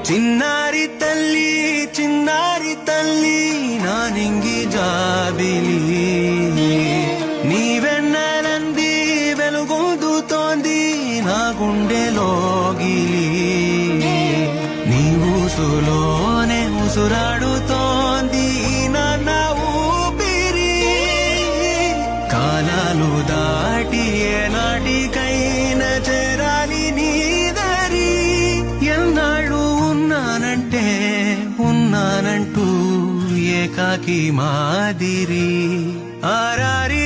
చిన్నారి తల్లి చిన్నారి తల్లి నా నింగి జాబిలి నీవెన్నెలంది వెలుగొందుతోంది నా గుండెలోగిలి నీ ఊసులోనే ఉసురాడుతోంది నాన్న ఊపిరి కాలాలు దాటి ఏనాటికైనా చేరాలి నీ దారి ఎన్నాళ్ళు ఉన్నానంటూ ఏకాకి మాదిరి ఆరారి